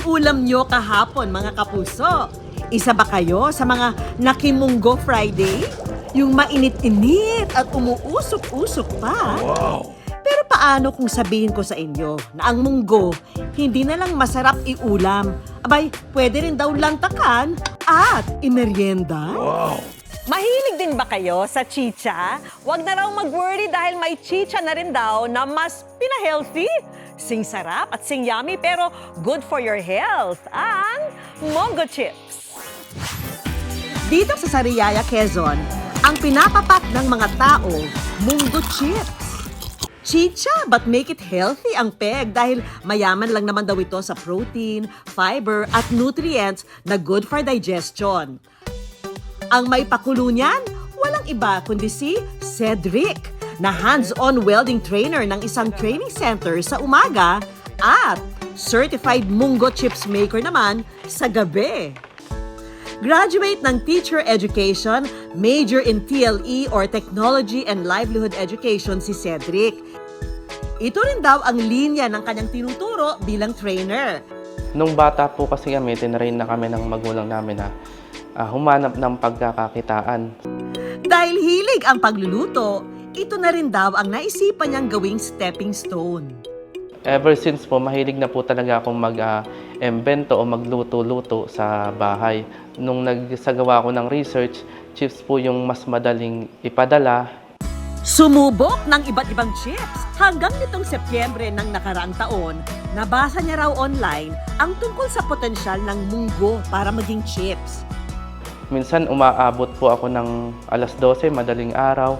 ulam nyo kahapon, mga kapuso? Isa ba kayo sa mga Nakimunggo Friday? Yung mainit-init at umuusok-usok pa? Wow! Pero paano kung sabihin ko sa inyo na ang munggo hindi na lang masarap iulam? Abay, pwede rin daw lantakan at imeryenda? Wow! Mahilig din ba kayo sa chicha? Huwag na raw mag-worry dahil may chicha na rin daw na mas pina-healthy. Sing sarap at sing yummy pero good for your health. Ang Mongo Chips. Dito sa Sariaya, Quezon, ang pinapapak ng mga tao, Mongo Chips. Chicha, but make it healthy ang peg dahil mayaman lang naman daw ito sa protein, fiber at nutrients na good for digestion. Ang may pakulo niyan, walang iba kundi si Cedric, na hands-on welding trainer ng isang training center sa umaga at certified Mongo Chips maker naman sa gabi. Graduate ng Teacher Education, major in TLE or Technology and Livelihood Education si Cedric. Ito rin daw ang linya ng kanyang tinuturo bilang trainer. Nung bata po kasi kami, tinrain na kami ng magulang namin na humanap ng pagkakakitaan. Dahil hilig ang pagluluto, ito na rin daw ang naisipan niyang gawing stepping stone. Ever since po, mahilig na po talaga akong mag-embento o magluto-luto sa bahay. Nung nagsagawa ako ng research, chips po yung mas madaling ipadala. Sumubok ng iba't ibang chips. Hanggang nitong Setyembre ng nakaraang taon, nabasa niya raw online ang tungkol sa potensyal ng munggo para maging chips. Minsan umaabot po ako ng alas 12, madaling araw,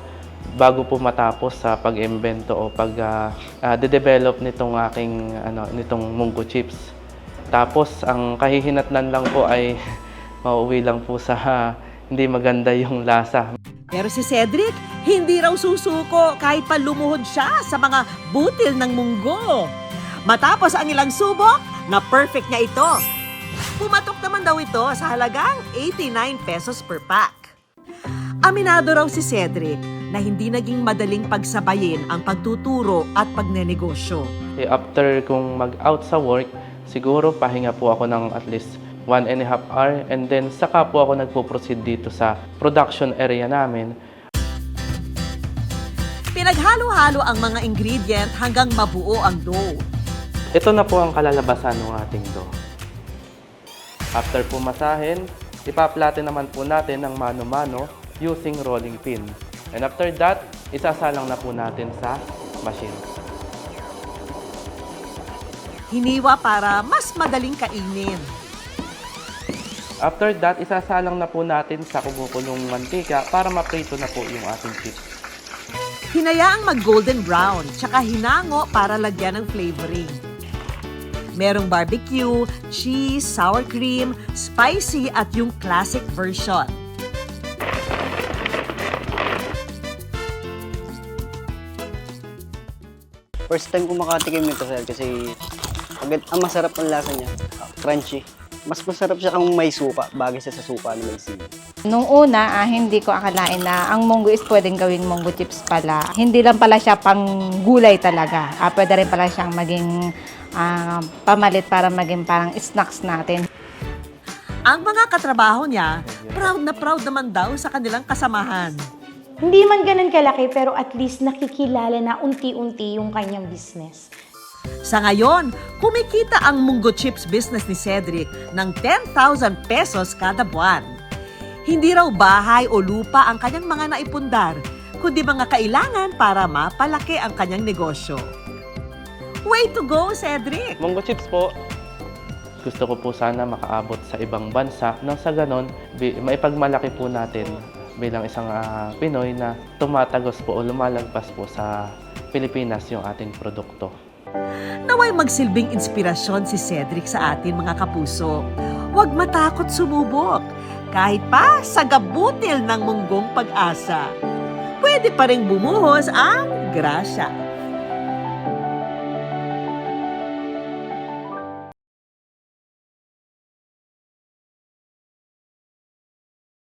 bago po matapos sa pag-embento o pag-develop nitong nitong Mongo Chips. Tapos ang kahihinatnan lang po ay mauwi lang po sa hindi maganda yung lasa. Pero si Cedric, hindi raw susuko kahit pa lumuhod siya sa mga butil ng munggo. Matapos ang ilang subok, na perfect niya ito. Pumatok naman daw ito sa halagang 89 pesos per pack. Aminado raw si Cedric na hindi naging madaling pagsabayin ang pagtuturo at pagnenegosyo. After kong mag-out sa work, siguro pahinga po ako ng at least 1.5 hour and then saka po ako nagpo-proceed dito sa production area namin. Pinaghalo-halo ang mga ingredient hanggang mabuo ang dough. Ito na po ang kalalabasan ng ating dough. After po masahin, ipa-flatten naman po natin ng mano-mano using rolling pin. And after that, isasalang na po natin sa machine. Hiniwa para mas madaling kainin. After that, isasalang na po natin sa kumukulong mantika para maprito na po yung ating chips. Hinayaang mag-golden brown, tsaka hinango para lagyan ng flavoring. Merong barbecue, cheese, sour cream, spicy at yung classic version. First time ko makatikim nito, sir, kasi ang masarap ang lasa niya, crunchy. Mas masarap siya kung may suka, bagay siya sa suka na may sili. Nung una, hindi ko akalain na ang munggo is pwedeng gawing Mongo Chips pala. Hindi lang pala siya pang gulay talaga. Pwede rin pala siyang maging pamalit para maging parang snacks natin. Ang mga katrabaho niya, proud na proud naman daw sa kanilang kasamahan. Hindi man ganun kalaki pero at least nakikilala na unti-unti yung kanyang business. Sa ngayon, kumikita ang Mongo Chips business ni Cedric ng 10,000 pesos kada buwan. Hindi raw bahay o lupa ang kanyang mga naipundar, kundi mga kailangan para mapalaki ang kanyang negosyo. Way to go, Cedric! Mongo Chips po, gusto ko po sana makaabot sa ibang bansa nang sa ganon, maipagmalaki po natin bilang isang Pinoy na tumatagos po o lumalagpas po sa Pilipinas yung ating produkto. Naway magsilbing inspirasyon si Cedric sa atin, mga kapuso. Huwag matakot sumubok, kahit pa sa gabutil ng munggong pag-asa. Pwede pa rin bumuhos ang grasya.